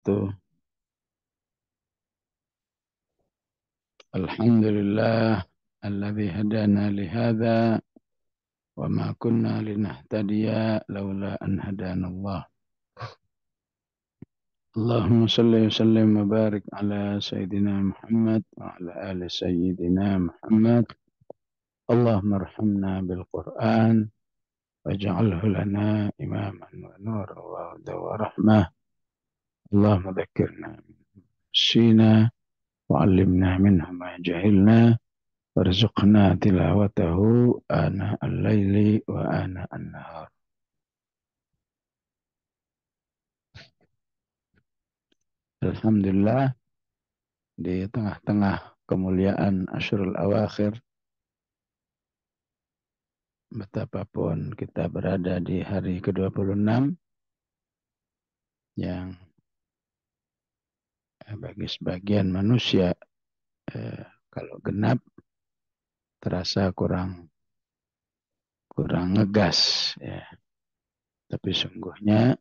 wabarakatuh. Alhamdulillah alladzi hadana li hadza wa ma kunna linahtadiya laula an hadanallah. Allahumma salli wa sallim wa barik ala sayyidina Muhammad wa ala ali sayyidina Muhammad. Allahumma arhamna bil Qur'an waj'alhu lana imaman wa nuran wa hudan wa rahmah. Allahumma dhakkirna sina wa 'allimna minhu ma jahilna. Warzuqna tilawatahu ana al-laili wa ana an-nahar. Alhamdulillah, di tengah-tengah kemuliaan Asyrul Awakhir, betapapun kita berada di hari ke-26 yang bagi sebagian manusia kalau genap terasa kurang ngegas ya. Tapi sungguhnya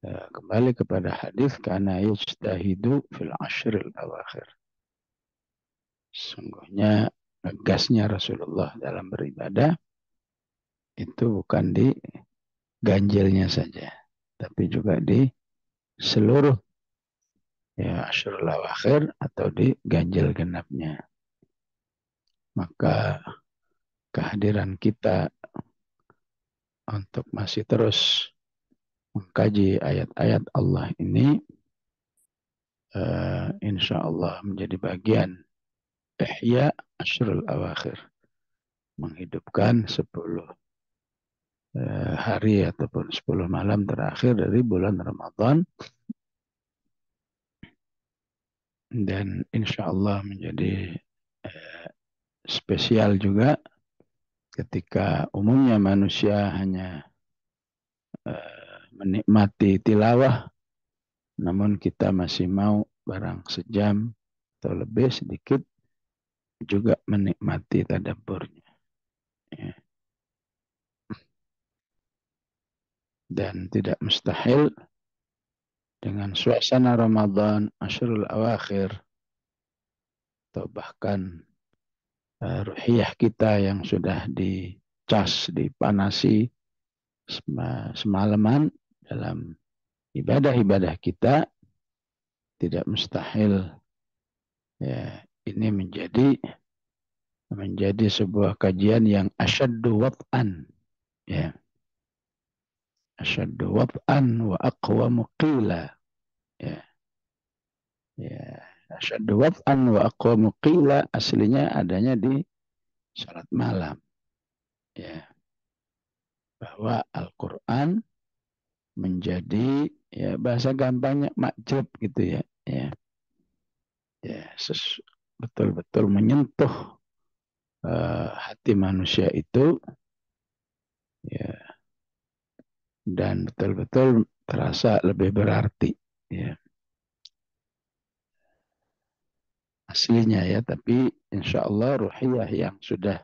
kembali kepada hadis karena yajtahidu fil ashril awakhir. Sungguhnya ngegasnya Rasulullah dalam beribadah itu bukan di ganjilnya saja, tapi juga di seluruh ya asyrul awakhir atau di ganjil genapnya. Maka kehadiran kita untuk masih terus mengkaji ayat-ayat Allah ini insya Allah menjadi bagian ihya asyrul awakhir, menghidupkan 10 hari ataupun 10 malam terakhir dari bulan Ramadan, dan insya Allah menjadi spesial juga ketika umumnya manusia hanya menikmati tilawah, namun kita masih mau barang sejam atau lebih sedikit juga menikmati tadabburnya. Ya. Dan tidak mustahil dengan suasana Ramadan, Asyrul Awakhir, atau bahkan ruhiyah kita yang sudah dicas, dipanasi semalaman dalam ibadah-ibadah kita, tidak mustahil ya ini menjadi sebuah kajian yang asyaddu wat'an ya. Asyaddu wat'an wa aqwamu qila ya. Ya, asyaddu wat'an wa aqwamu qila aslinya adanya di salat malam ya. Bahwa Al-Qur'an menjadi ya bahasa gampangnya makjub gitu ya. Ya. Ya, betul-betul menyentuh hati manusia itu ya, dan betul-betul terasa lebih berarti ya aslinya ya. Tapi insya Allah ruhiyah yang sudah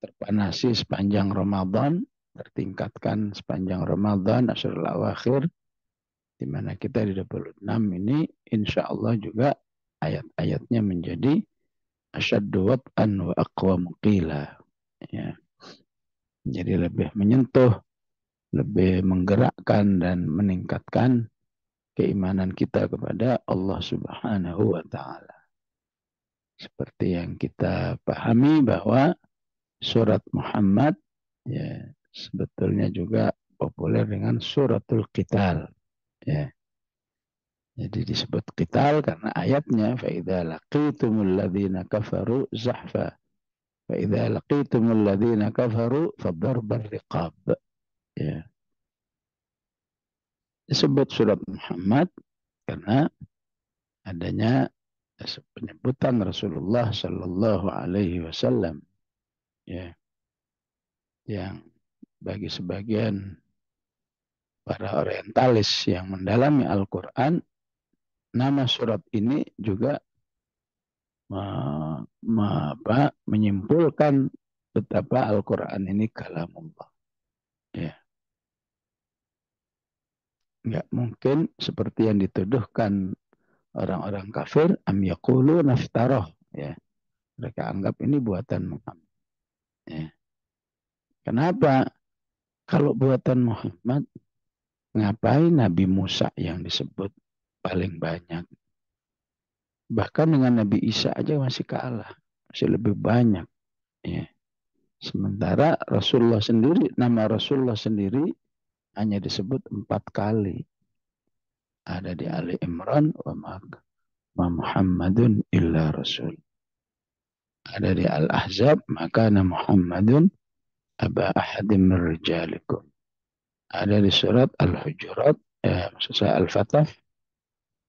terpanasi sepanjang Ramadan, tertingkatkan sepanjang Ramadan Asyrul Awakhir, di mana kita di 26 ini insya Allah juga ayat-ayatnya menjadi asyaddu wat'an wa aqwamu qila ya. Jadi lebih menyentuh, lebih menggerakkan dan meningkatkan keimanan kita kepada Allah Subhanahu wa Ta'ala. Seperti yang kita pahami bahwa surat Muhammad ya sebetulnya juga populer dengan suratul Qital ya. Jadi disebut Qital karena ayatnya fa idza laqitumul ladzina kafaru zahfa fa idza laqitumul ladzina kafaru fadarbar riqab ya. Disebut surat Muhammad karena adanya penyebutan Rasulullah Sallallahu Alaihi Wasallam ya, yang bagi sebagian para orientalis yang mendalami Al-Quran, nama surat ini juga menyimpulkan betapa Al-Quran ini kalamullah ya. Nggak mungkin seperti yang dituduhkan orang-orang kafir, am yaqulu naftaroh. Ya, mereka anggap ini buatan Muhammad. Ya. Kenapa? Kalau buatan Muhammad, ngapain Nabi Musa yang disebut paling banyak? Bahkan dengan Nabi Isa aja masih kalah, masih lebih banyak. Ya. Sementara Rasulullah sendiri, nama Rasulullah sendiri hanya disebut 4 kali. Ada di Ali Imran, wa Muhammadun illa Rasul. Ada di Al-Ahzab, maka nama Muhammadun aba ahadim min rijalikum. Ada di surat Al-Hujurat, maksud saya Al-Fatah,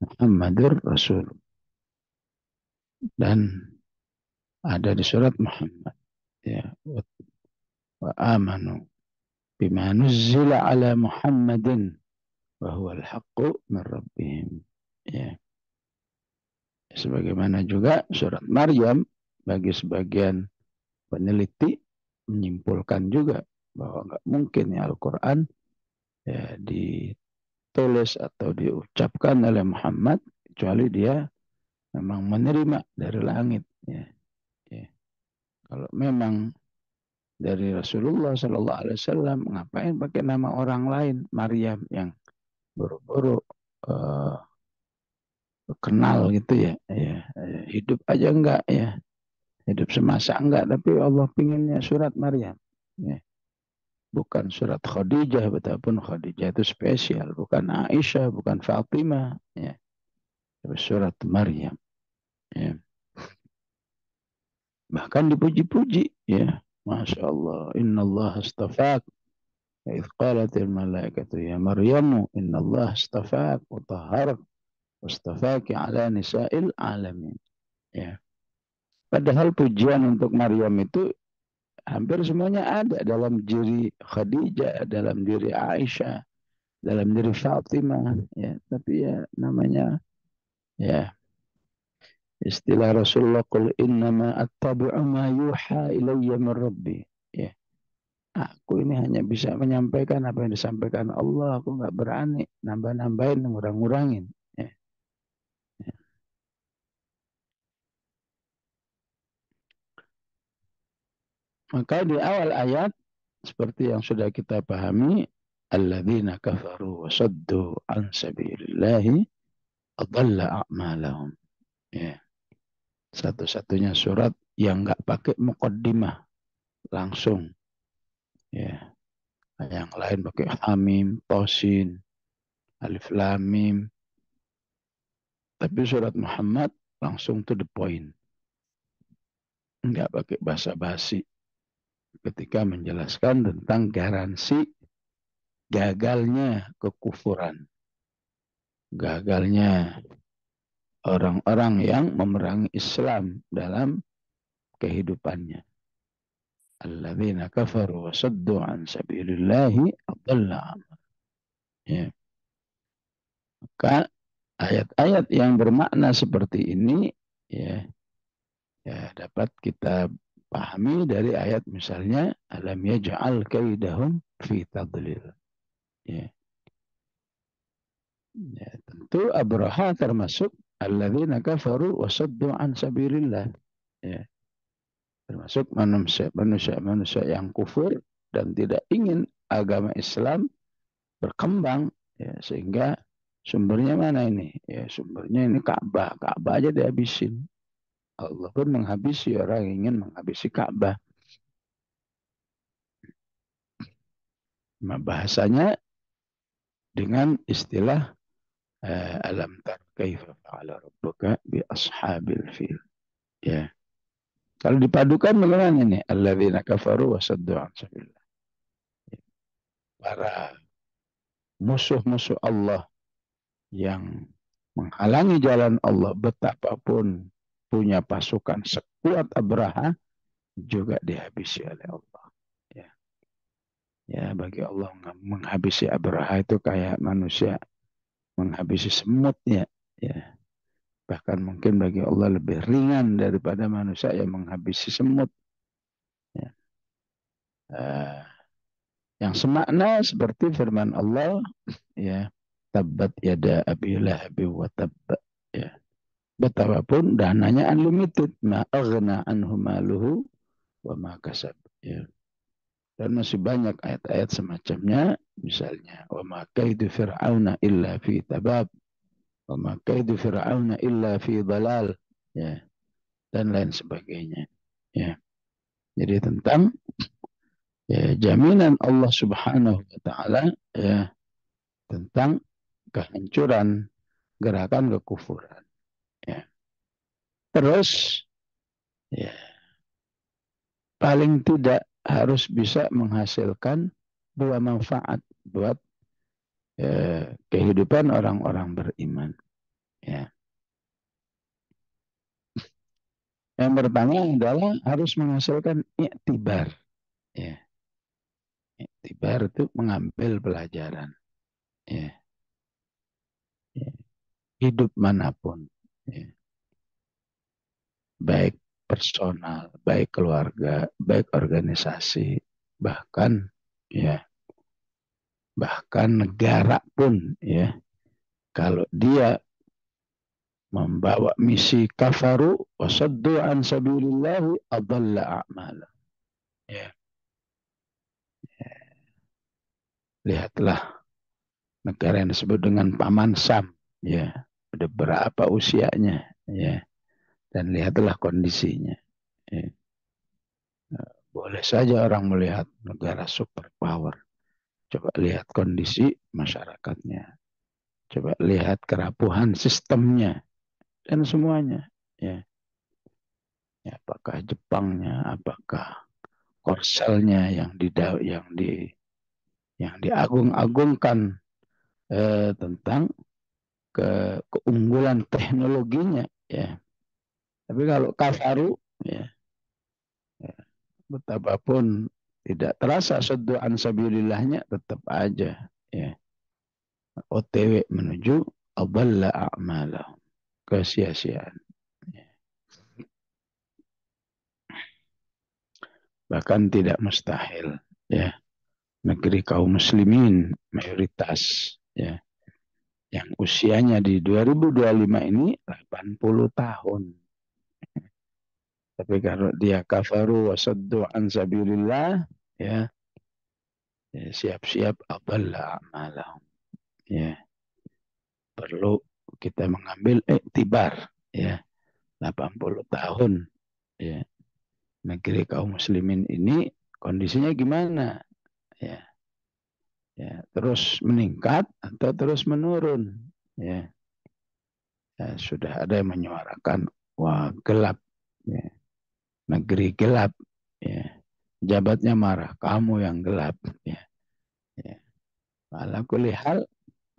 Muhammadur Rasul. Dan ada di surat Muhammad. Ya, wa amanu bima nuzzila ala Muhammadin wa huwa al-haqqu min rabbihim. Ya. Sebagaimana juga surat Maryam bagi sebagian peneliti menyimpulkan juga bahwa nggak mungkin ya Al-Quran ya, ditulis atau diucapkan oleh Muhammad kecuali dia memang menerima dari langit. Ya. Ya. Kalau memang dari Rasulullah Sallallahu Alaihi Wasallam, ngapain pakai nama orang lain, Maryam yang buru-buru kenal gitu ya. Ya, hidup aja enggak ya, hidup semasa enggak, tapi Allah pinginnya surat Maryam. Ya. Bukan surat Khadijah, betapun Khadijah itu spesial, bukan Aisyah, bukan Fatimah, ya. Tapi surat Maryam. Ya. Bahkan dipuji-puji, ya. Masya Allah, Inna Allah astafak. إذ قالت الملائكة يا مريم إن الله استفاك وطهرك واستفاك على نساء العالمين. Ya. Padahal pujian untuk Maryam itu hampir semuanya ada dalam diri Khadijah, dalam diri Aisyah, dalam diri Fatimah. Ya. Tapi ya namanya ya istilah Rasulullah, qul innama attabi'u ma yuha ilayya min rabbi. Ya. Aku ini hanya bisa menyampaikan apa yang disampaikan Allah. Aku nggak berani nambah-nambahin, ngurang-ngurangin. Ya. Maka di awal ayat, seperti yang sudah kita pahami, alladzina kafaru wa saddu an sabilillahi adalla a'malahum. Ya. Satu-satunya surat yang nggak pakai muqaddimah langsung. Ya. Yang lain pakai hamim, tosin, alif lam mim. Tapi surat Muhammad langsung to the point. Nggak pakai basa-basi ketika menjelaskan tentang garansi gagalnya kekufuran. Gagalnya orang-orang yang memerangi Islam dalam kehidupannya. Alladzina kafaru wa saddu an sabilillahi adalla. Ya. Maka ayat-ayat yang bermakna seperti ini ya, ya dapat kita pahami dari ayat misalnya alam yaj'al kaidahum fi tadlil. Ya. Ya, tentu Abraha termasuk alladzina kafaru wa saddu an sabilillah. Ya. Termasuk manusia yang kufur dan tidak ingin agama Islam berkembang, ya, sehingga sumbernya mana ini? Ya, sumbernya ini Ka'bah. Ka'bah aja dihabisin. Allah pun menghabisi orang yang ingin menghabisi Ka'bah. Nah, bahasanya dengan istilah alam tar kaifa fa'ala rabbuka bi ashabil fil. Ya. Kalau dipadukan bagaimana ini? Alladzina kafaru wa saddu an sabilillah. Para musuh-musuh Allah yang menghalangi jalan Allah, betapapun punya pasukan sekuat Abraha, juga dihabisi oleh Allah. Ya, ya bagi Allah menghabisi Abraha itu kayak manusia menghabisi semut ya. Ya. Bahkan mungkin bagi Allah lebih ringan daripada manusia yang menghabisi semut. Ya. Yang semakna seperti firman Allah, ya, tabbat yada abi lahabi wa tabba. Ya. Betapapun dananya unlimited. Ma aghna anhu maluhu wa ma kasab. Ya. Dan masih banyak ayat-ayat semacamnya. Misalnya, wa ma kaidu fir'auna illa fi tabab. Wa ma kaidu fir'auna illa fi dalal. Ya. Dan lain sebagainya. Ya. Jadi tentang ya, jaminan Allah Subhanahu wa taala ya tentang kehancuran gerakan kekufuran. Ya. Terus ya paling tidak harus bisa menghasilkan dua manfaat buat kehidupan orang-orang beriman. Ya. Yang pertama adalah harus menghasilkan iktibar. Ya. Iktibar itu mengambil pelajaran. Ya. Ya. Hidup manapun. Ya. Baik personal, baik keluarga, baik organisasi, bahkan ya bahkan negara pun ya kalau dia membawa misi kafaru wasaddu an sabilillahi adalla a'mala. Ya, lihatlah negara yang disebut dengan Paman Sam. Ya, udah berapa usianya. Ya, dan lihatlah kondisinya. Ya. Boleh saja orang melihat negara superpower. Coba lihat kondisi masyarakatnya. Coba lihat kerapuhan sistemnya dan semuanya. Ya, ya apakah Jepangnya, apakah Korselnya yang diagung-agungkan tentang keunggulan teknologinya. Ya, tapi kalau Kafaru, ya, ya betapapun tidak terasa seduhan sabilillahnya tetap aja. Ya, OTW menuju adalla a'malah kesia-siaan. Bahkan tidak mustahil ya negeri kaum muslimin mayoritas ya yang usianya di 2025 ini 80 tahun. Tapi kalau dia kafaru wasaddu an sabilillah ya, ya siap-siap adalla a'malahum. Ya, perlu kita mengambil iktibar ya 80 tahun ya negeri kaum muslimin ini kondisinya gimana ya. Ya, terus meningkat atau terus menurun. Ya, ya sudah ada yang menyuarakan, wah gelap, ya, negeri gelap. Ya, jabatnya marah, kamu yang gelap. Ya, ya. Ala kulli hal,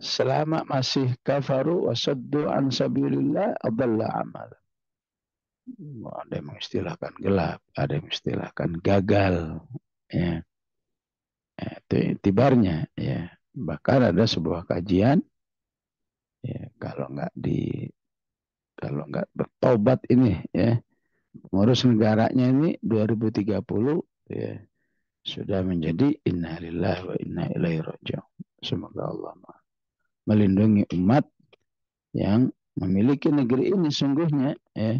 selama masih kafaru wasaddu an sabilillah adalla amal. Ada yang mengistilahkan gelap, ada yang mengistilahkan gagal. Ya, ya itu tibarnya. Ya, bahkan ada sebuah kajian, ya, kalau nggak bertobat ini ya ngurus negaranya ini 2030 ya sudah menjadi innalillahi wa inna ilaihi raji'un. Semoga Allah melindungi umat yang memiliki negeri ini sungguhnya ya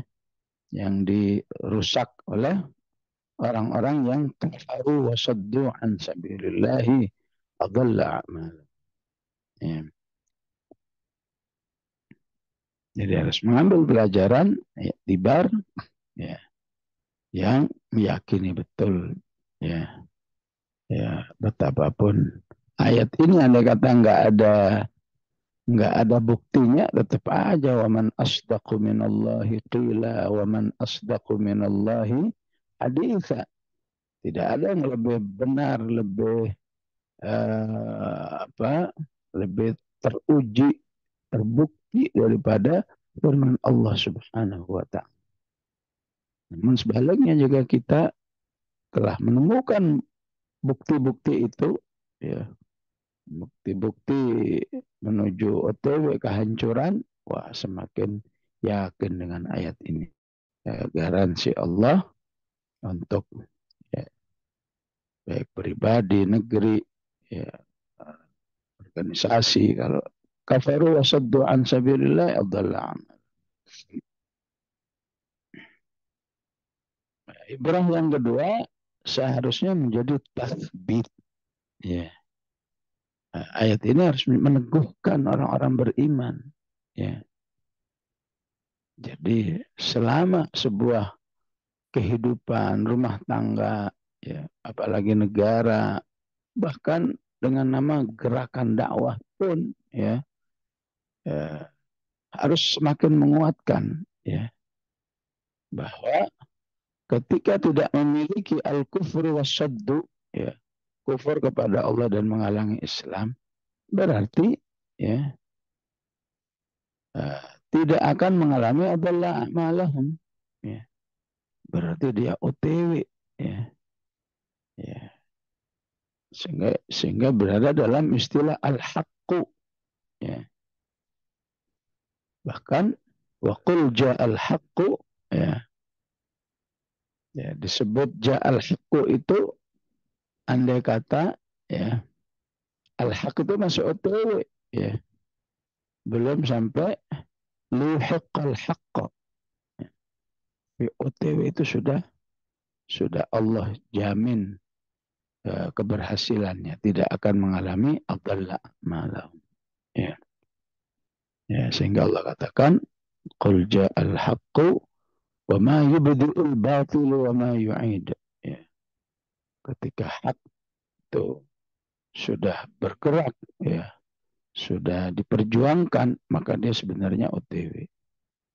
yang dirusak oleh orang-orang yang kafaru wa saddu an sabilillahi adalla a'mal. Ya. Jadi harus mengambil pelajaran ya, tibar ya yang meyakini betul ya ya betapapun ayat ini andai kata nggak ada buktinya tetap aja wa man asdaqu minallahi qila wa man asdaqu minallahi haditha. Tidak ada yang lebih benar, lebih apa lebih teruji, terbukti daripada firman Allah Subhanahu wa taala. Namun sebaliknya juga kita telah menemukan bukti-bukti itu ya bukti-bukti menuju OTW kehancuran, wah semakin yakin dengan ayat ini. Ya, garansi Allah untuk ya, baik pribadi, negeri, ya, organisasi, kalau kafaru wa saddu an sabilillah adalla. Ibrah yang kedua seharusnya menjadi tasbih. Ya. Ayat ini harus meneguhkan orang-orang beriman. Ya. Jadi selama sebuah kehidupan rumah tangga, ya, apalagi negara, bahkan dengan nama gerakan dakwah pun, ya, ya harus semakin menguatkan, ya, bahwa ketika tidak memiliki al-kufur wasyaddu, ya, kufur kepada Allah dan menghalangi Islam, berarti, ya, tidak akan mengalami adalah a'malahum, ya. Berarti dia OTW, ya. Ya. Sehingga berada dalam istilah al-haqqu, ya. Bahkan waqul ja'al haqqu, ya. Ya, disebut ja'al haqqu itu andai kata, ya, al-haq itu masih OTW, ya. Belum sampai luhiqal haqqa. Di OTW itu sudah Allah jamin keberhasilannya, tidak akan mengalami adalla malam. Ya. Ya, sehingga Allah katakan qul ja'al haqqu wa ma yubdi'ul batil wa ma yu'id. Ya. Ketika hak itu sudah bergerak, ya, sudah diperjuangkan, maka dia sebenarnya OTW.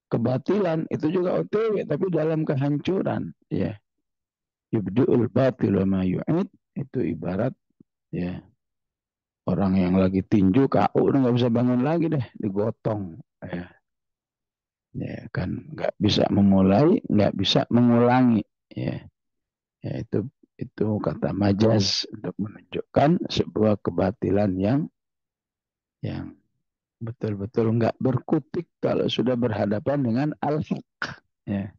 Kebatilan itu juga OTW tapi dalam kehancuran, ya. Yubdi'ul batil wa ma yu'id itu ibarat, ya, orang yang lagi tinju KO udah nggak bisa bangun lagi deh, digotong, ya. Ya kan nggak bisa memulai, nggak bisa mengulangi, ya. Ya itu kata majaz untuk menunjukkan sebuah kebatilan yang betul-betul nggak berkutik kalau sudah berhadapan dengan al-haq. Ya.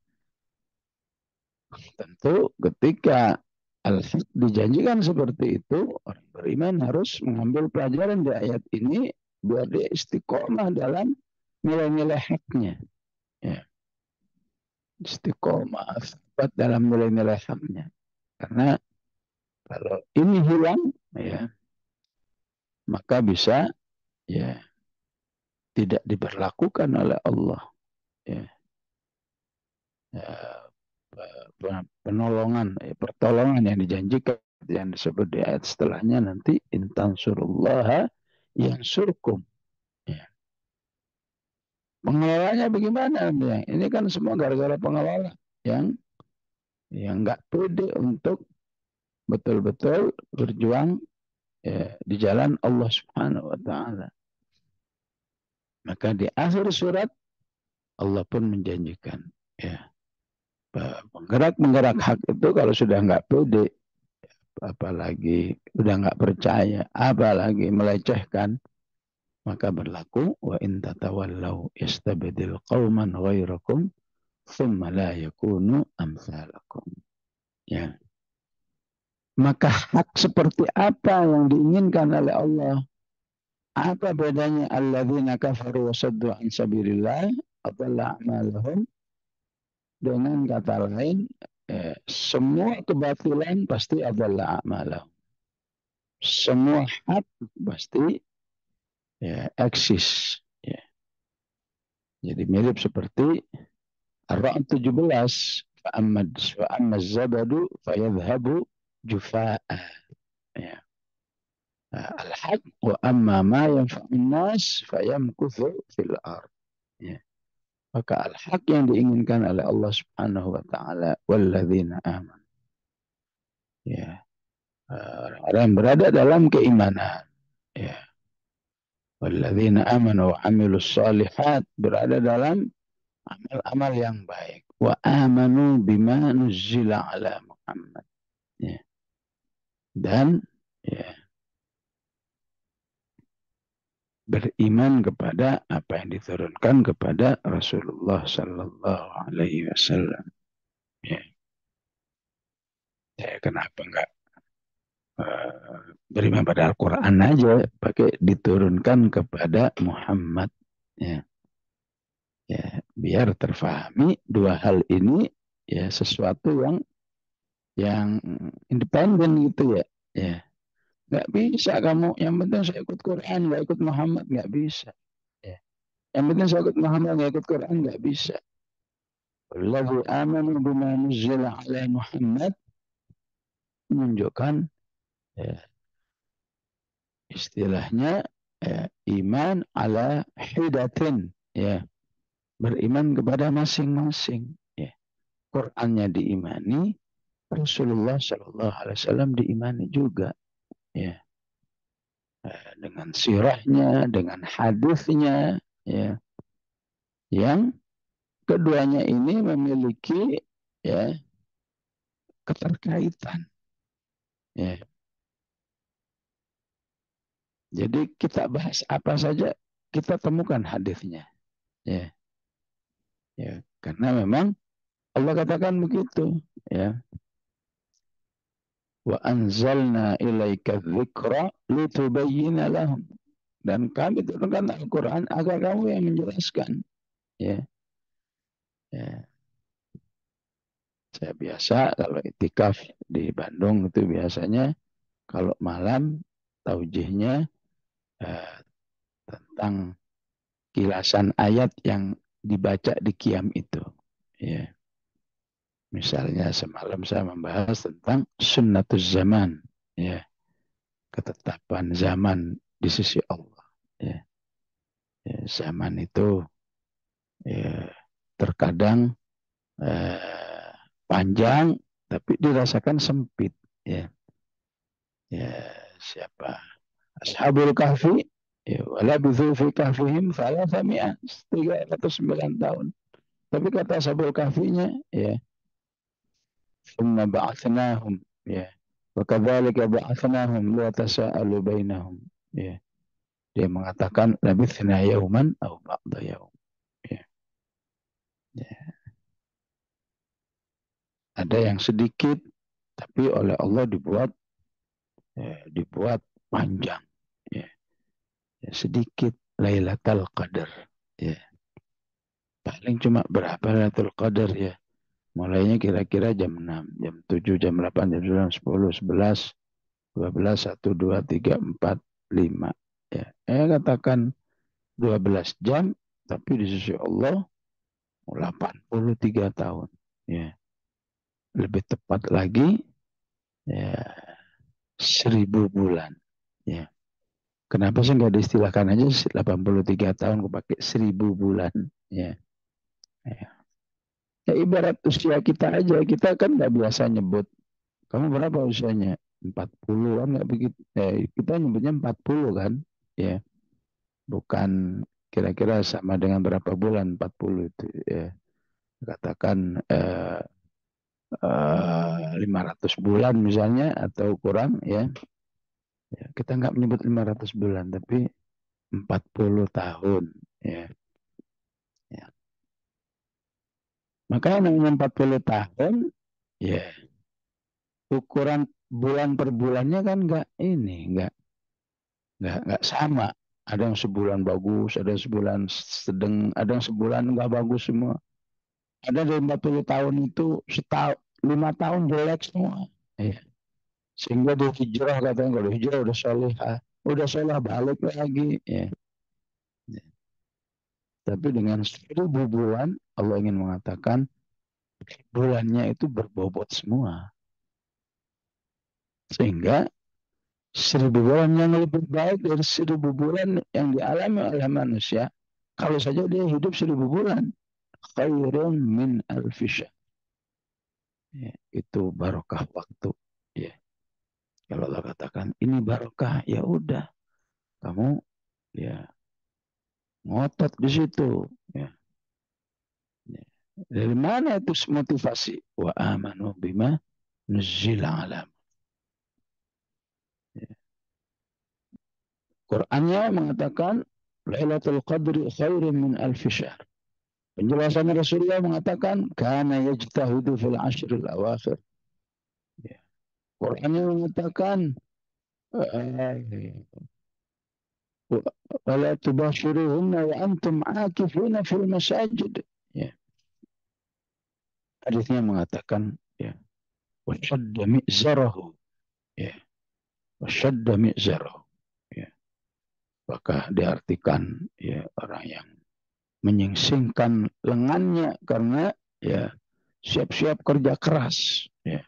Tentu ketika al-haq dijanjikan seperti itu, orang beriman harus mengambil pelajaran di ayat ini biar dia istiqomah dalam nilai-nilai haknya. Ya. Istiqomah dalam nilai-nilai haknya. Karena kalau ini hilang, ya, maka bisa, ya, tidak diberlakukan oleh Allah. Ya. Penolongan, pertolongan yang dijanjikan yang disebut di ayat setelahnya nanti intan surullah yang surkum. Ya. Pengelolanya bagaimana? Ya. Ini kan semua gara-gara pengelola yang nggak pede untuk betul-betul berjuang, ya, di jalan Allah Subhanahu Wa Taala. Maka di akhir surat Allah pun menjanjikan, ya, penggerak hak itu kalau sudah nggak pede, apalagi udah nggak percaya, apalagi melecehkan, maka berlaku wa in tatawallaw yastabdil qauman ghairakum thumma la yakunu amsalakum. Ya. Maka hak seperti apa yang diinginkan oleh Allah? Apa bedanya alladzina kafaru wa saddu an sabilillah adalla a'malahum, dengan kata lain, semua kebatilan pasti adalah a'malahum. Semua hak pasti, ya, eksis. Ya. Jadi mirip seperti Ar-Ra'd 17. Fa'amma zabadu fayadhabu jufa'a. Ya. Al-haq wa amma ma yanfa'un nas fayamkuthu fil ard. Ya. Maka al-haq yang diinginkan oleh Allah Subhanahu wa taala walladzina aman. Ya. Orang yang berada dalam keimanan. Ya. Walladzina amanu wa amilus salihat, berada dalam amal-amal yang baik. Wa amanu bima nuzzila ala Muhammad. Ya. Dan, ya, beriman kepada apa yang diturunkan kepada Rasulullah Sallallahu Alaihi Wasallam. Ya. Ya, kenapa enggak beriman pada Al-Quran aja, pakai diturunkan kepada Muhammad. Ya, ya, biar terfahami dua hal ini ya sesuatu yang independen gitu ya. Ya, nggak bisa kamu. Yang penting saya ikut Quran, nggak ikut Muhammad, nggak bisa. Ya. Yang penting saya ikut Muhammad, nggak ikut Quran, nggak bisa. Allahu amanu bima nuzila ala Muhammad menunjukkan ya, istilahnya ya, iman ala hidatin ya, beriman kepada masing-masing ya. Qurannya diimani, Rasulullah Shallallahu Alaihi Wasallam diimani juga ya, dengan sirahnya, dengan hadisnya ya, yang keduanya ini memiliki ya keterkaitan ya. Jadi kita bahas apa saja kita temukan hadisnya ya. Ya, karena memang Allah katakan begitu ya. Wa anzalna ilaika dzikra litubayyana lahum. Dan kami turunkan Al-Quran agar kamu yang menjelaskan. Ya, ya. Saya biasa kalau itikaf di Bandung itu biasanya kalau malam taujihnya eh, tentang kilasan ayat yang dibaca di Qiyam itu. Ya. Misalnya semalam saya membahas tentang sunnatuz zaman. Ya. Ketetapan zaman di sisi Allah. Ya. Ya, zaman itu ya, terkadang eh, panjang tapi dirasakan sempit ya. Ya, siapa Ashabul Kahfi ya, wala bithu fi kahfihim thalathami'ah 309 tahun. Tapi kata Ashabul Kahfinya ya, thumma ba'athnahum ya. Wa kadzalika ba'athnahum liyatasaalu bainahum ya. Dia mengatakan labithna yauman aw ba'da yaum ya. Ya. Ada yang sedikit tapi oleh Allah dibuat panjang ya. Ya, sedikit Lailatul Qadar ya. Paling cuma berapa Lailatul Qadar ya. Mulainya kira-kira jam 6, jam 7, jam 8, jam 9, 10, 11, 12, 1, 2, 3, 4, 5 ya. Katakan 12 jam tapi di sisi Allah 83 tahun ya. Lebih tepat lagi ya 1000 bulan ya. Kenapa sih nggak diistilahkan aja 83 tahun aku pakai 1000 bulan ya. Ya. Ya ibarat usia kita aja, kita kan nggak biasa nyebut. Kamu berapa usianya? 40 kan nggak begitu. Kita nyebutnya 40 kan? Ya, bukan kira-kira sama dengan berapa bulan 40 itu ya. Katakan 500 bulan misalnya atau kurang ya. Ya, kita nggak menyebut 500 bulan tapi 40 tahun ya. Ya. Makanya namanya 40 tahun ya ukuran bulan per bulannya kan nggak sama. Ada yang sebulan bagus, ada yang sebulan sedang, ada yang sebulan nggak bagus semua. Ada dari 40 tahun itu 5 tahun jelek semua. Ya. Sehingga dia hijrah katanya kalau hijrah udah soleh balik lagi. Ya. Ya. Tapi dengan 1000 bulan Allah ingin mengatakan bulannya itu berbobot semua. Sehingga 1000 bulan yang lebih baik dari 1000 bulan yang dialami oleh manusia. Kalau saja dia hidup 1000 bulan. Khairun min alfisya. Ya, itu barokah waktu. Ya. Kalau Allah katakan ini barokah, ya udah. Kamu ya ngotot di situ. Ya. Ya. Dari mana itu motivasi? Wa amanu bima nuzila alam. Ya. Qurannya mengatakan Lailatul Qadri khairun min alfi syahr. Penjelasan Rasulullah mengatakan kana yajtahidu fil ashril awakhir. Ya. Qurannya mengatakan wala tubashiruhunna wa antum akifuna fil masajid. Ya, hadisnya mengatakan ya, washadda mi'zarahu. Ya, washadda mi'zarahu. Ya, maka diartikan ya orang yang menyingsingkan lengannya karena ya siap-siap kerja keras. Ya,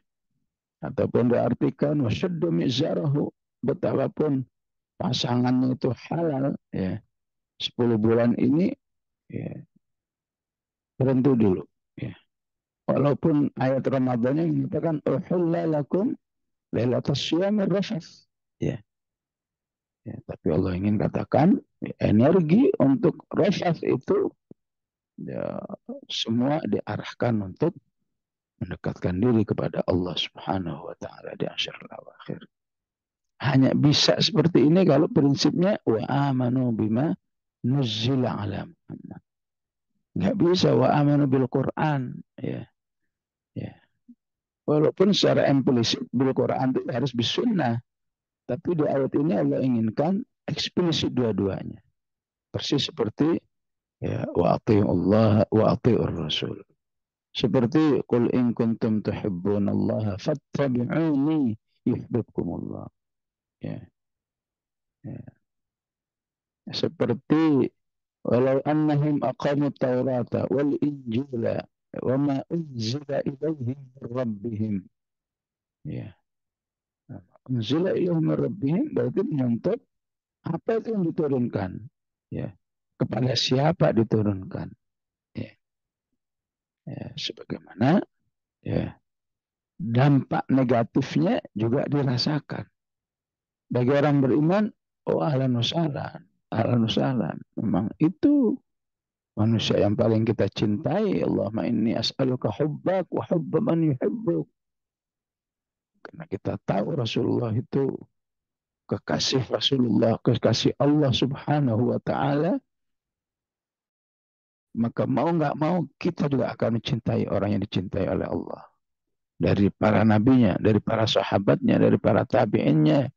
ataupun diartikan washadda mi'zarahu, betapapun pasangannya itu halal ya, 10 bulan ini ya, berhenti dulu ya. Walaupun ayat Ramadan yang mengatakan uhilla lakum lailatul syiyamir rafas ya. Ya, tapi Allah ingin katakan ya, energi untuk rafas itu ya, semua diarahkan untuk mendekatkan diri kepada Allah Subhanahu wa taala di asyir al-akhir. Hanya bisa seperti ini kalau prinsipnya wa amanu bima nuzzila ala Muhammad. Nggak bisa wa amanu bil Quran ya. Ya. Walaupun secara implisit bil Quran itu harus bisunnah, tapi di ayat ini Allah inginkan eksplisit dua-duanya. Persis seperti ya wa Allah wa atiur rasul. Seperti qul in kuntum tuhibbunallaha fattabi'uni yuhibbukumullah. Ya. Ya. Seperti walau annahum aqamut taurata wal injila wa ma unzila ilaihim min rabbihim. Ya. Unzila ilaihim min rabbihim berarti menyangkut apa itu yang diturunkan. Ya. Kepada siapa diturunkan. Ya. Ya. Sebagaimana ya, dampak negatifnya juga dirasakan. Bagi orang beriman, oh ahlan wasahlan. Ahlan wasahlan. Memang itu manusia yang paling kita cintai. Allahumma inni as'aluka hubbak wa hubba man yuhibbuk. Karena kita tahu Rasulullah itu kekasih Rasulullah, kekasih Allah Subhanahu wa taala, maka mau nggak mau kita juga akan mencintai orang yang dicintai oleh Allah. Dari para nabinya, dari para sahabatnya, dari para tabi'innya,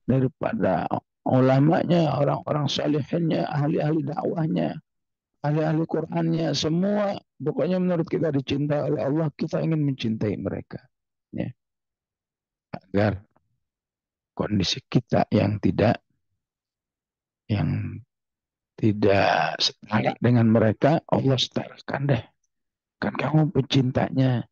daripada ulamanya, orang-orang salihinnya, ahli-ahli dakwahnya, ahli-ahli Qur'annya, semua pokoknya menurut kita dicintai oleh Allah, kita ingin mencintai mereka. Ya, agar kondisi kita yang tidak setara dengan mereka, Allah setarakan deh. Kan kamu pencintanya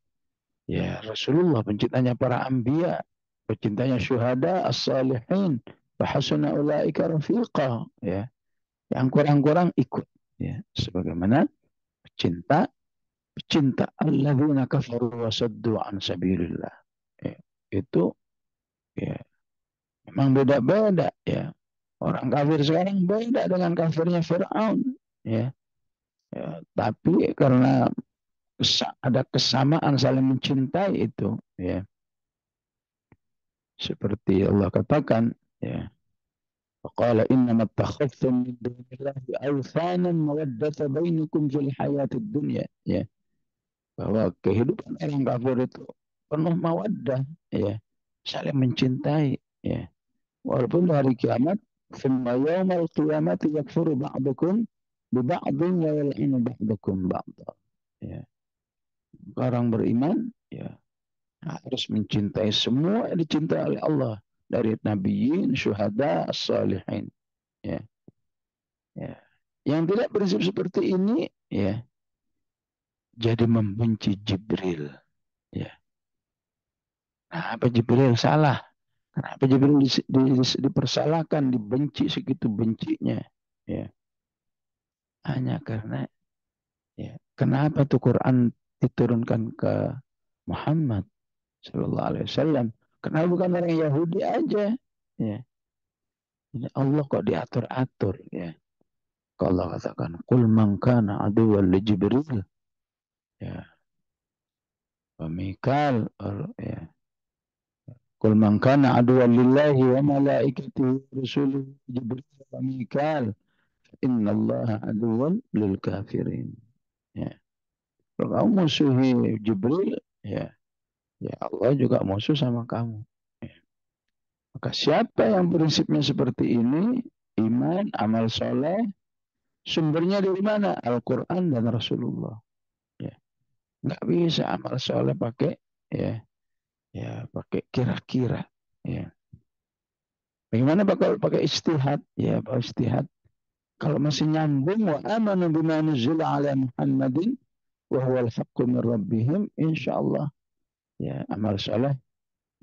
ya Rasulullah, pencintanya para anbiya, pencintanya syuhada, as-salihin, bahasuna ulaika rafiqa ya. Yang kurang-kurang ikut ya, sebagaimana pecinta pecinta alladzina kafaru wa saddu an sabilillah. Ya, itu ya memang beda-beda ya. Orang kafir sekarang beda dengan kafirnya Firaun ya. Ya, tapi karena ada kesamaan saling mencintai itu ya. Seperti Allah katakan ya. Faqala innama takhaftum min dunillahi awthanan mawaddata bainakum fil hayatid dunya ya. Bahwa kehidupan orang kafir itu penuh mawaddah ya, saling mencintai ya. Walaupun hari kiamat thumma yawmal qiyamati yakfuru ba'dukum bi ba'din wa yal'inu ba'dukum ba'da ya. Orang beriman ya harus mencintai semua yang dicintai oleh Allah dari nabiyin, syuhada, as-salihin ya. Ya. Yang tidak prinsip seperti ini ya jadi membenci Jibril ya. Nah, apa Jibril salah? Kenapa Jibril dipersalahkan, dibenci segitu bencinya? Ya, hanya karena ya, kenapa tuh Quran diturunkan ke Muhammad Sallallahu Alaihi Wasallam? Kenapa bukan orang Yahudi aja? Ya, ini Allah kok diatur-atur ya. Kalau Allah katakan, "Qul man kana aduwwan li Jibril." Ya, wa Mikal ya. Qul man kana aduwwan lillahi wa malaikatihi wa rusulihi Jibril wa Mikal. Inna Allah aduwan lil kafirin. Ya. Kalau kamu musuhi Jibril, ya, ya Allah juga musuh sama kamu. Ya. Maka siapa yang prinsipnya seperti ini, iman, amal soleh, sumbernya dari mana? Al-Quran dan Rasulullah. Ya. Nggak bisa amal soleh pakai ya, ya pakai kira-kira. Ya. Bagaimana bakal pakai istihad? Ya, pakai istihad. Kalau masih nyambung wa amanu bima nuzila ala Muhammadin wa huwa al-haqqu min rabbihim, insyaallah ya amal soleh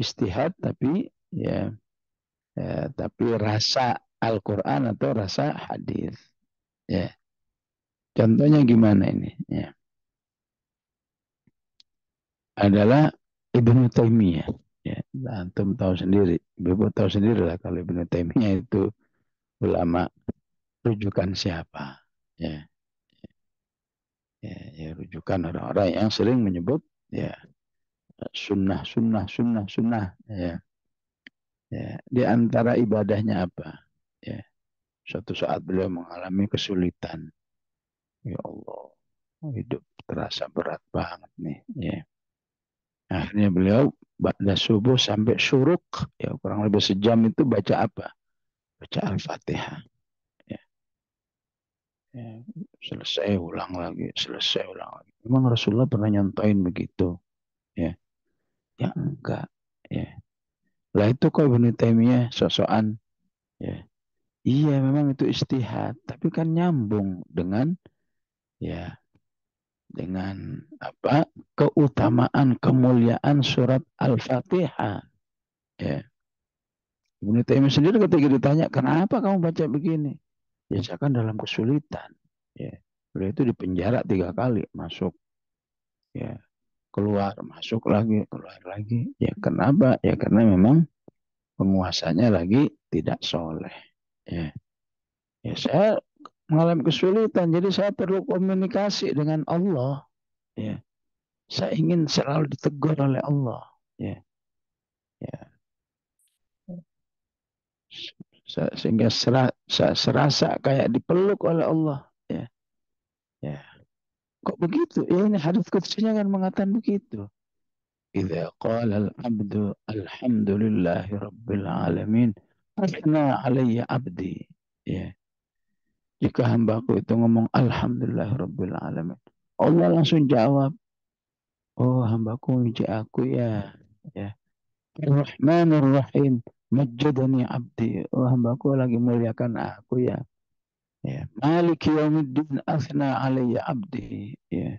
istihad tapi ya, ya tapi rasa Al-Quran atau rasa hadis. Ya. Contohnya gimana ini? Ya. Adalah Ibnu Taimiyah. Ya, antum tahu sendiri, Ibu tahu sendiri lah kalau Ibnu Taimiyah itu ulama rujukan siapa. Ya, ya rujukan orang-orang yang sering menyebut ya sunnah, sunnah, sunnah, sunnah. Ya, ya. Di antara ibadahnya apa? Ya, suatu saat beliau mengalami kesulitan. Ya Allah, hidup terasa berat banget nih. Ya. Akhirnya beliau ba'da subuh sampai syuruk, ya kurang lebih sejam itu baca apa? Baca Al-Fatihah. Ya. Ya. Selesai ulang lagi, selesai ulang lagi. Memang Rasulullah pernah nyontoin begitu. Ya, ya enggak. Ya. Lah itu kok Ibnu Taimiyah sosokan. Ya. Iya memang itu istihad, tapi kan nyambung dengan ya dengan apa keutamaan kemuliaan surat Al-Fatihah. Ya. Ibnu Taimiyah sendiri ketika ditanya, kenapa kamu baca begini? Ya, saya kan dalam kesulitan. Ya. Beliau itu di penjara 3 kali, masuk, ya, keluar, masuk lagi, keluar lagi. Ya, kenapa? Ya, karena memang penguasanya lagi tidak soleh. Ya, ya saya mengalami kesulitan, jadi saya perlu komunikasi dengan Allah. Ya, saya ingin selalu ditegur oleh Allah. Ya, ya. Sehingga serasa kayak dipeluk oleh Allah. Ya, ya. Kok begitu? Ya ini hadis kutsinya kan mengatakan begitu. Idza qala al-'abdu alhamdulillahi rabbil alamin, asna alayya abdi. Ya. Jika hambaku itu ngomong alhamdulillahi rabbil alamin, Allah langsung jawab, oh hambaku muji aku ya. Ya. Ar-Rahmanur Rahim, majjadani abdi. Oh hambaku lagi muliakan aku ya. Ya. Maliki yaumiddin, asna alayya abdi. Ya.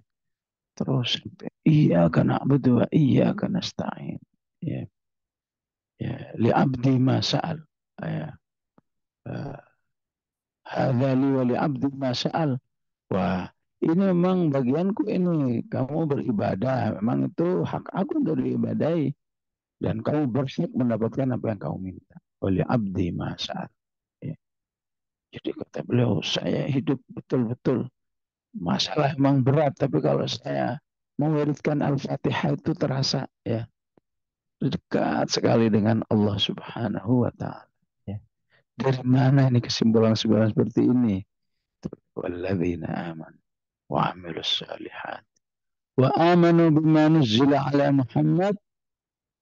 Terus iyyaka na'budu wa iyyaka nasta'in. Ya, ya, li abdi ma sa'al. Ya, hadza li wa li abdi ma sa'al. Wah, ini memang bagianku ini. Kamu beribadah, memang itu hak aku untuk diibadahi dan kamu berhak mendapatkan apa yang kamu minta. Oleh abdi ma sa'al. Ya. Jadi kata beliau, saya hidup betul-betul masalah memang berat, tapi kalau saya mewiridkan Al-Fatihah itu terasa ya dekat sekali dengan Allah Subhanahu wa taala. Ya. Dari mana ini kesimpulan-kesimpulan seperti ini? Walladzina amanu wa amilus salihat wa amanu bima nuzila ala Muhammad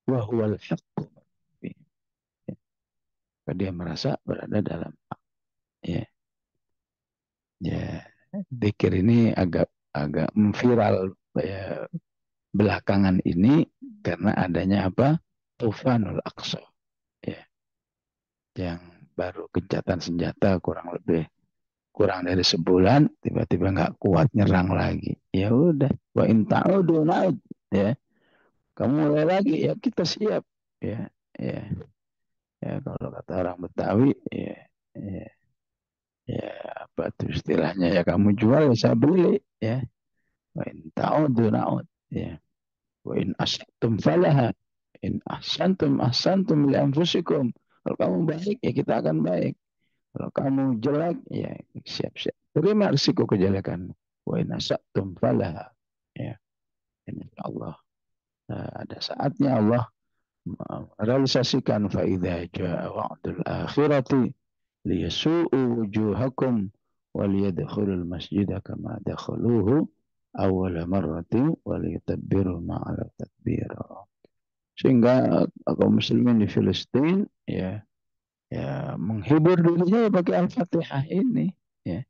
wa huwal haqqu. Ya. Dia merasa berada dalam ya. Ya, zikir ini agak agak viral ya, belakangan ini karena adanya apa? Tufanul Aqsa. Ya, yang baru gencatan senjata kurang dari sebulan tiba-tiba nggak kuat nyerang lagi. Ya udah, wa in ta'udu na'ud ya. Kamu mulai lagi ya kita siap ya. Ya, ya kalau kata orang Betawi ya, ya, ya apa tuh istilahnya ya kamu jual ya saya beli ya. Wa in ta'udu na'ud ya. Wa in asyattum falaha. In ahsantum li anfusikum. Kalau kamu baik ya kita akan baik. Kalau kamu jelek, ya siap-siap. Terima risiko kejelekan. Wa in asyattum falaha. Ya, insya Allah. Nah, ada saatnya Allah merealisasikan faidha ja'a wa'dul akhirati liyasu'u wujuhakum waliyadkhulul masjidah kama dakhaluhu awwala marrati waliyutabbiru ma'ala tadbira. Sehingga kaum muslimin di Filistin ya ya menghibur dirinya ya pakai Al-Fatihah ini ya.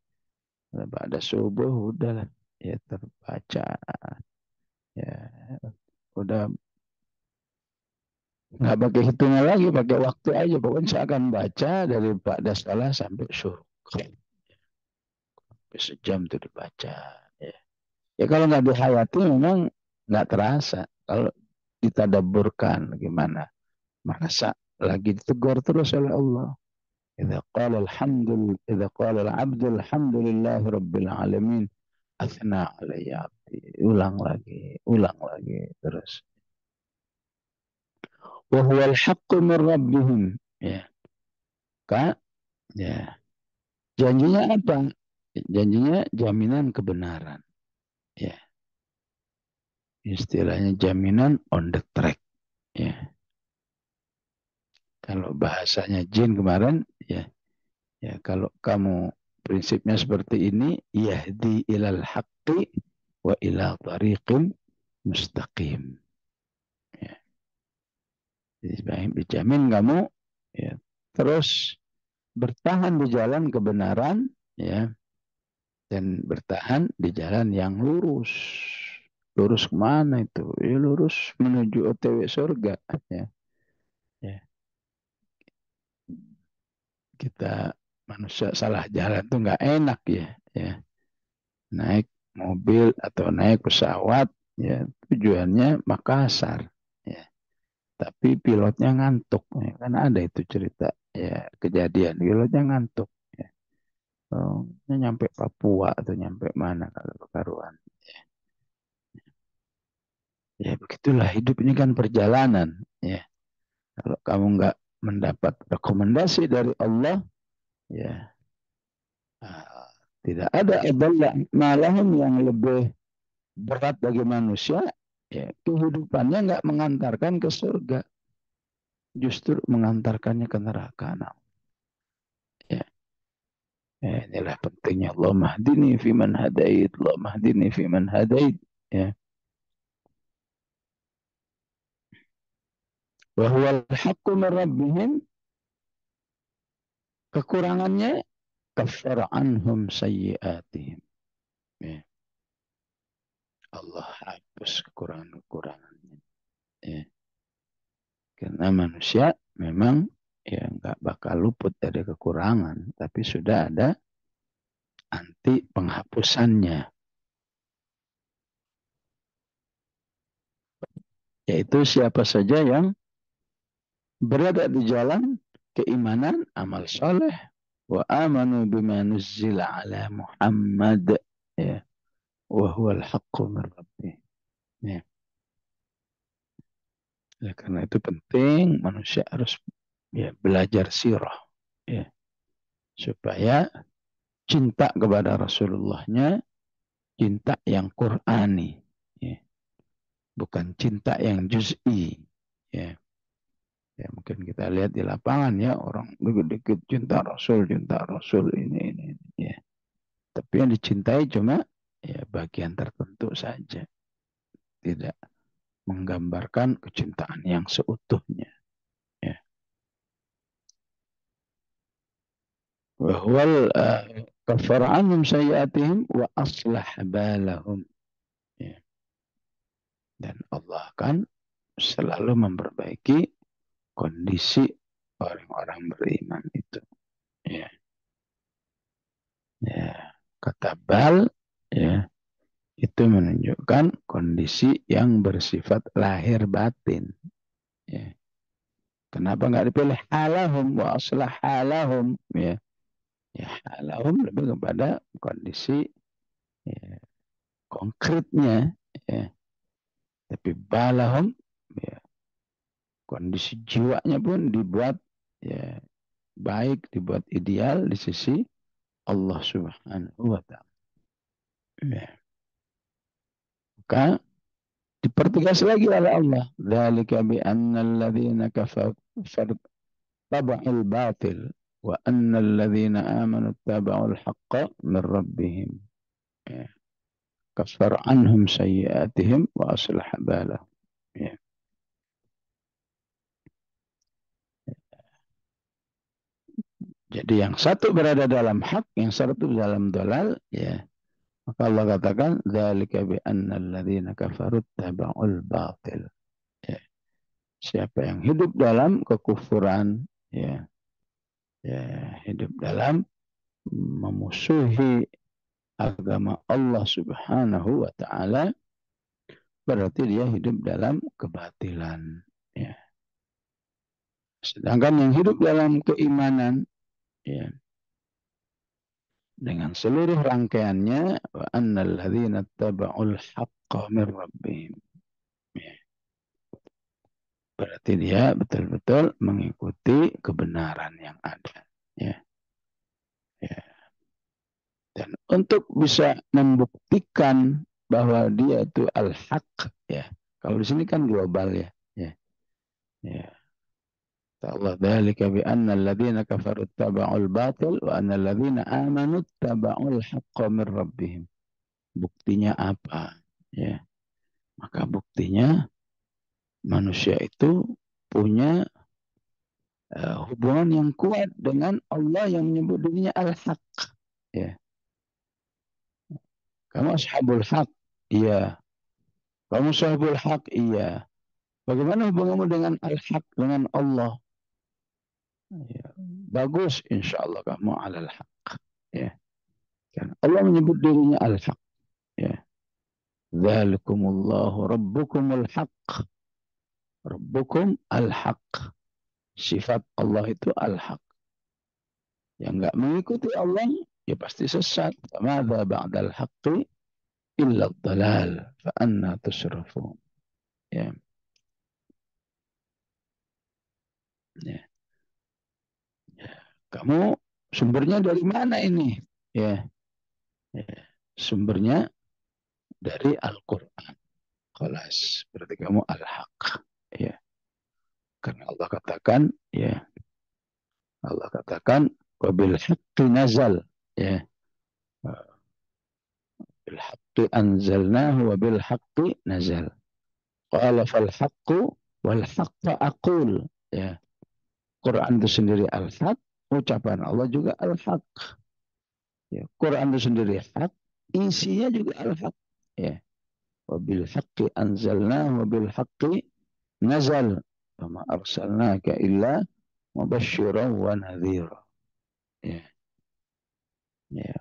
Pada subuh udah ya terbaca ya udah nggak pakai hitungan lagi, pakai waktu aja. Pokoknya saya akan baca dari pada salah sampai suruh. Sampai sejam itu dibaca. Ya, ya kalau nggak dihayati memang nggak terasa. Kalau ditadaburkan gimana. Merasa lagi ditegur terus oleh Allah. Idza qala al-'abdu alhamdulillahi rabbil alamin athna alayya abdi. Ulang lagi terus. Wa huwa al-haqqu min rabbihim. Ya, Kak. Ya. Janjinya apa? Janjinya jaminan kebenaran. Ya, istilahnya jaminan on the track. Ya, kalau bahasanya Jin kemarin, ya, ya kalau kamu prinsipnya seperti ini, yahdi ilal haqqi wa ila tariqim mustaqim. Ya, jadi dijamin kamu ya, terus bertahan di jalan kebenaran, ya, dan bertahan di jalan yang lurus. Lurus kemana itu? Ya, lurus menuju OTW surga. Ya, ya. Kita manusia salah jalan tuh nggak enak ya. Ya. Naik mobil atau naik pesawat, ya tujuannya Makassar. Ya. Tapi pilotnya ngantuk. Ya. Kan ada itu cerita. Ya, kejadian pilotnya ngantuk. Ya. Oh, nyampe Papua atau nyampe mana kalau kekaruan. Ya begitulah hidup ini kan perjalanan. Ya. Kalau kamu nggak mendapat rekomendasi dari Allah, ya tidak ada adalla malahum yang lebih berat bagi manusia. Ya, kehidupannya nggak mengantarkan ke surga, justru mengantarkannya ke neraka. Nah, ya, inilah pentingnya Allah mahdini fi man hadait, Allah mahdini fi man hadait. Ya, wa huwal haqqu min rabbihim, kekurangannya kafar anhum sayyiatihim. Ya. Allah hapus kekurangan-kekurangannya. Ya. Karena manusia memang ya nggak bakal luput dari kekurangan, tapi sudah ada anti penghapusannya, yaitu siapa saja yang berada di jalan keimanan, amal soleh, wa amanu bima nuzzila ala Muhammad, ya, wa huwal haqqu min rabbih. Ya. Ya, karena itu penting manusia harus ya belajar sirah, ya, supaya cinta kepada Rasulullahnya cinta yang Qur'ani, ya, bukan cinta yang juz'i, ya. Ya mungkin kita lihat di lapangan ya orang dikit-dikit cinta Rasul ini ya. Tapi yang dicintai cuma ya bagian tertentu saja, tidak menggambarkan kecintaan yang seutuhnya. Ya. Wahwal kafar anhum sayyiatihim wa aslah balahum. Ya. Dan Allah kan selalu memperbaiki kondisi orang-orang beriman itu. Ya, ya. Kata bal, ya, itu menunjukkan kondisi yang bersifat lahir batin. Ya. Kenapa nggak dipilih halahum wa aslah halahum? Ya, ya halahum lebih kepada kondisi ya, konkretnya. Ya. Tapi balahum, ya, kondisi jiwanya pun dibuat ya baik, dibuat ideal di sisi Allah Subhanahu wa taala. Ya. Maka dipertegas lagi oleh Allah. Dzalika bi annal ladzina kafaru taba'ul batil wa annal ladzina amanu taba'ul haqqa min rabbihim. Ya. Kafar anhum sayyiatihim wa aslah balahum. Ya. Jadi yang satu berada dalam hak, yang satu dalam dolal, ya. Maka Allah katakan, "Dzalika bi annal ladzina kafaru taba'ul batil." Ya. Siapa yang hidup dalam kekufuran, ya, ya, hidup dalam memusuhi agama Allah Subhanahu wa taala, berarti dia hidup dalam kebatilan, ya. Sedangkan yang hidup dalam keimanan, ya, dengan seluruh rangkaiannya, wa annal ladzina taba'ul haqqa min rabbihim. Ya. Berarti dia betul-betul mengikuti kebenaran yang ada. Ya. Ya. Dan untuk bisa membuktikan bahwa dia itu al-haq, ya. Kalau di sini kan global, ya. Ya. Ya. Allah dzalika bi anna alladziina kafaru taba'ul batil wa anna alladziina aamanu taba'ul haqqa min rabbihim. Buktinya apa? Ya. Maka buktinya manusia itu punya hubungan yang kuat dengan Allah yang menyebut dirinya al-haq. Ya. Kamu ashabul haq? Iya. Kamu sahibul haq? Iya. Bagaimana hubunganmu dengan al-haq, dengan Allah? Ya. Bagus, insya Allah kamu alal haq. Ya. Kan Allah menyebut dirinya al-haq. Ya. Dzalikumullahu rabbukumul haq. Rabbukum al-haq. Sifat Allah itu al-haq. Yang enggak mengikuti Allah, ya pasti sesat. Mada ba'dal haqqi illa dhalal. Fa'anna tusrafun. Ya. Ya. Ya. Kamu sumbernya dari mana ini? Ya. Ya. Sumbernya dari Al-Quran. Kelas. Berarti kamu al-haq. Ya. Karena Allah katakan, ya. Allah katakan, wabil haqqi nazal. Ya. Bil haqqi anzalnahu wabil haqqi nazal. Qala fal haqqu wal haqqa aqul. Ya. Quran itu sendiri al-haq, ucapan Allah juga al-haq. Ya. Quran itu sendiri hak, isinya juga al-haq. Ya. Wabil haqqi anzalnahu wabil haqqi nazal. Wa arsalnaka illa mubasysyiran wa nadhira. Ya. Ya.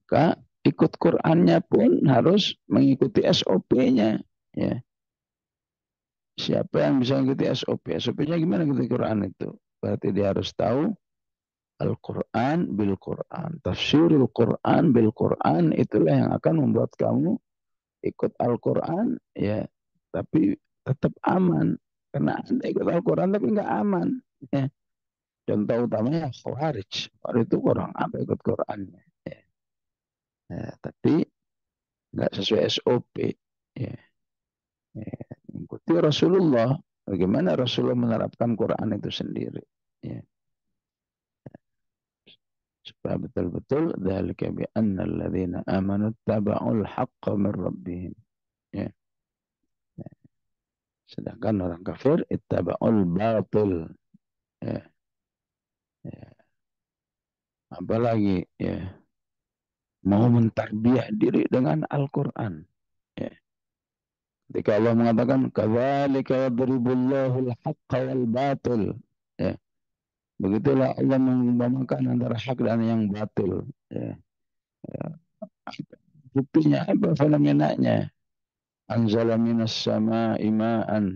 Maka ikut Qurannya pun harus mengikuti SOP-nya. Ya. Siapa yang bisa mengikuti SOP? SOP-nya gimana gitu Quran itu? Berarti dia harus tahu Al-Quran bil Quran. Tafsirul Quran bil Quran itulah yang akan membuat kamu ikut Al-Quran, ya, tapi tetap aman. Karena Anda ikut Al-Quran tapi nggak aman. Ya. Contoh utamanya Khawarij. Khawarij itu orang apa ikut Qurannya. Ya. Ya, tapi nggak sesuai SOP. Ya. Ya. Ikuti Rasulullah. Bagaimana Rasulullah menerapkan Quran itu sendiri. Ya. Supaya betul-betul dzalika bi annal ladzina amanu taba'ul haqqa min rabbihim. Ya. Sedangkan orang kafir ittaba'ul batil. Ya. Ya. Apalagi, ya, mau mentarbiah diri dengan Al-Quran. Ya. Ketika Allah mengatakan kadzalika yadribullahu al-haqqa wal batil. Ya. Begitulah Allah mengumpamakan antara hak dan yang batil. Ya. Ya. Buktinya apa fenomenanya? Anzala minas sama'i ma'an.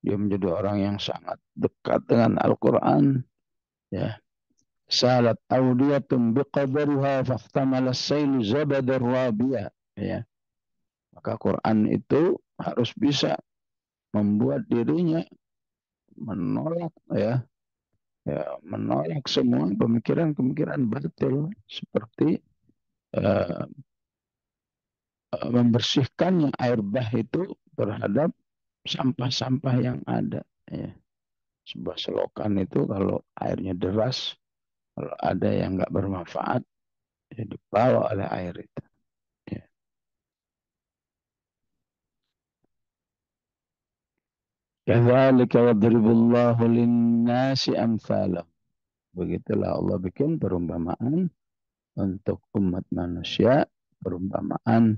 Dia menjadi orang yang sangat dekat dengan Al-Quran. Ya. Salat awdiyatun biqadariha fahtamala sailu zabadar rabia. Ya. Maka Quran itu harus bisa membuat dirinya menolak, ya, ya, menolak semua pemikiran-pemikiran batil seperti uh, membersihkannya air bah itu terhadap sampah-sampah yang ada. Ya. Sebuah selokan itu kalau airnya deras, kalau ada yang nggak bermanfaat, ya dibawa oleh air itu. Ya. Kadzalika yadribullahu lin-nasi amthalah. Begitulah Allah bikin perumpamaan untuk umat manusia, perumpamaan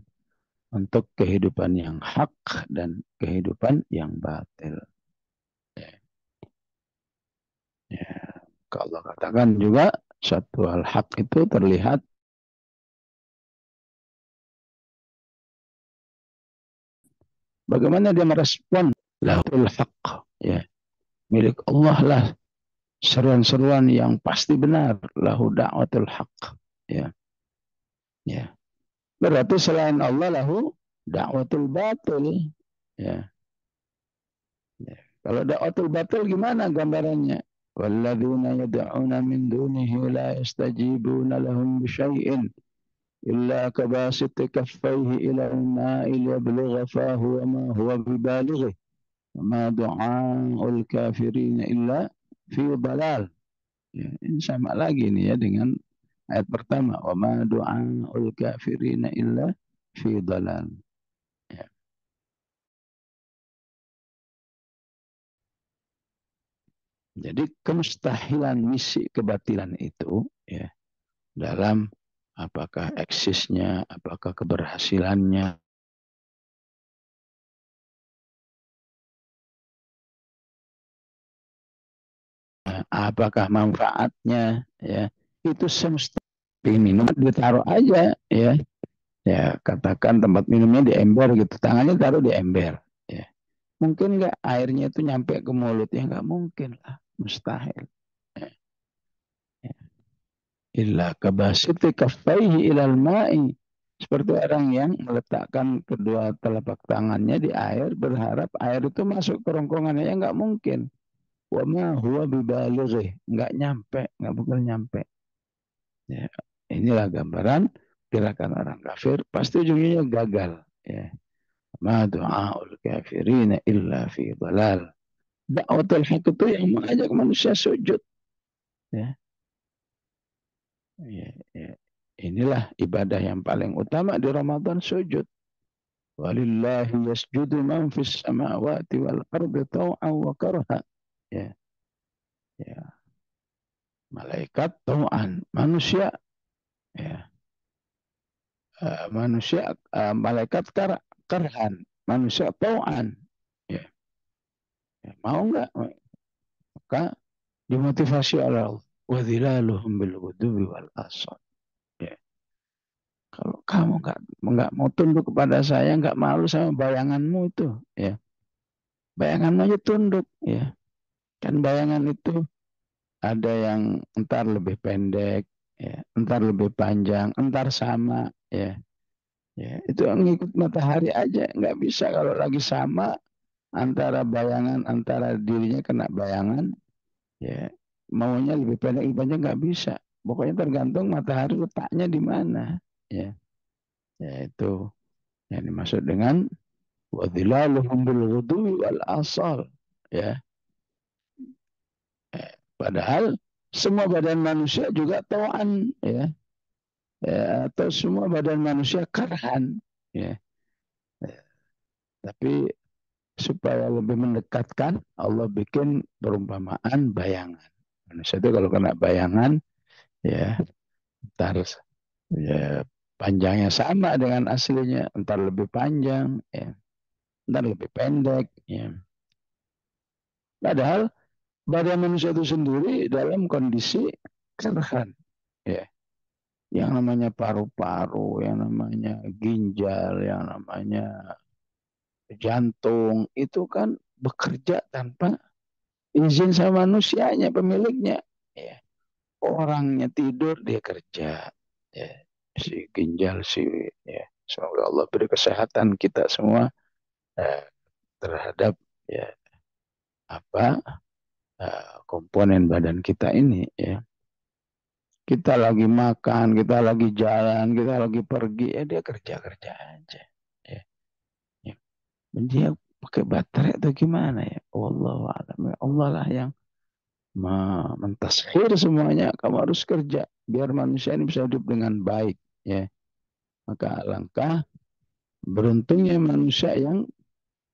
untuk kehidupan yang hak dan kehidupan yang batil. Ya, ya. Kalau katakan juga satu hal hak itu terlihat bagaimana dia merespon lahul hak, ya, milik Allah lah seruan-seruan yang pasti benar, lahu da'watul haq, ya, ya. Berarti selain Allah lahu da'watul batil, ya, ya. Kalau da'watul batil gimana gambarannya? Walladzina yad'una min dunihi la yastajibuna lahum bisyai'in illa kabasiti kaffaihi ila al-ma'i liyablugha fahu wa ma huwa bibalighi wa ma du'a'ul kafirin illa fi dalal. Ya, ini sama lagi nih ya dengan ayat pertama, wa ma du'a'ul kafirina illa fi dalal. Ya. Jadi kemustahilan misi kebatilan itu, ya, dalam apakah eksisnya, apakah keberhasilannya, apakah manfaatnya, ya, itu semesta minum ditaruh aja, ya, ya, katakan tempat minumnya di ember gitu, tangannya taruh di ember, ya. Mungkin nggak airnya itu nyampe ke mulut? Ya nggak mungkin lah, mustahil. Ya, ya. Illa kabasiti kaffaihi ilal ma'i. Seperti orang yang meletakkan kedua telapak tangannya di air, berharap air itu masuk ke rongkongannya. Ya nggak mungkin. Wa ma huwa bibalighi. Nggak nyampe, nggak bakal nyampe. Ya. Inilah gambaran gerakan orang kafir. Pasti ujungnya gagal. Ya. Ma du'aul kafirina illa fi dalal. Dakwatul haq itu yang mengajak manusia sujud. Ya. Ya, ya. Inilah ibadah yang paling utama di Ramadan, sujud. Walillahi yasjudu man fis samawati wal ardi taw'an wa karha. Ya, ya. Malaikat taw'an, manusia, ya. Manusia, malaikat karhan, manusia taw'an. Ya. Ya. Mau enggak? Maka dimotivasi oleh Allah. Wa dhilaluhum bil ghudubi wal asal. Ya. Kalau kamu nggak mau tunduk kepada saya, nggak malu sama bayanganmu itu, ya, bayanganmu aja tunduk, ya. Kan bayangan itu ada yang entar lebih pendek, ya, entar lebih panjang, entar sama, ya, ya. Itu ngikut matahari aja, nggak bisa kalau lagi sama antara bayangan antara dirinya kena bayangan, ya, maunya lebih pendek lebih panjang nggak bisa. Pokoknya tergantung matahari letaknya di mana, ya, ya itu yang dimaksud dengan wadhilaluhum bil ghudwi wal asal, ya. Padahal semua badan manusia juga tauan, ya. Ya, atau semua badan manusia karhan, ya. Ya. Tapi supaya lebih mendekatkan, Allah bikin perumpamaan bayangan. Manusia itu kalau kena bayangan, ya, entar, ya, panjangnya sama dengan aslinya, entar lebih panjang, ya, entar lebih pendek, ya. Padahal badan manusia itu sendiri dalam kondisi kerhan, ya. Yang namanya paru-paru, yang namanya ginjal, yang namanya jantung, itu kan bekerja tanpa izin sama manusianya, pemiliknya. Ya. Orangnya tidur, dia kerja. Ya. Si ginjal, si, ya. Semoga Allah beri kesehatan kita semua, eh, terhadap, ya, apa, komponen badan kita ini, ya. Kita lagi makan, kita lagi jalan, kita lagi pergi, ya dia kerja-kerja aja. Ya. Ya. Dia pakai baterai atau gimana ya? Wallahu a'lam. Ya Allah lah yang mentaskhir semuanya. Kamu harus kerja biar manusia ini bisa hidup dengan baik. Ya. Maka alangkah beruntungnya manusia yang,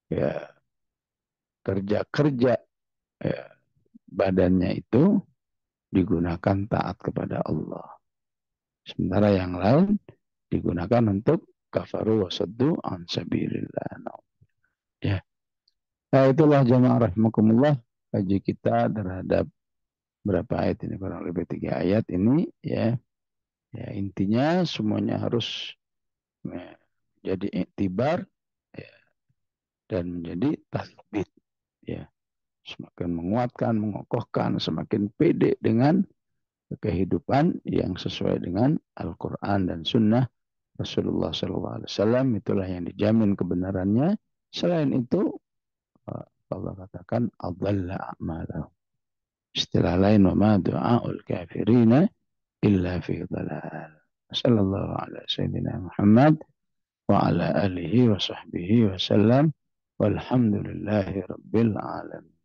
ya, kerja-kerja, ya, badannya itu digunakan taat kepada Allah. Sementara yang lain digunakan untuk kafaru wasaddu an sabilillah. Ya. Nah, itulah jamaah rahimakumullah kaji kita terhadap berapa ayat ini, kurang lebih 3 ayat ini ya. Ya, intinya semuanya harus jadi iktibar ya, dan menjadi tasbih ya. Semakin menguatkan, mengokohkan, semakin pede dengan kehidupan yang sesuai dengan Al-Quran dan Sunnah Rasulullah SAW. Itulah yang dijamin kebenarannya. Selain itu, Allah katakan, adalla a'malahu. Istilah lain, wa ma du'a'ul kafirina illa fi dhalal. Sallallahu ala sayyidina Muhammad wa ala alihi wa sahbihi wa sallam. Walhamdulillahi rabbil alamin.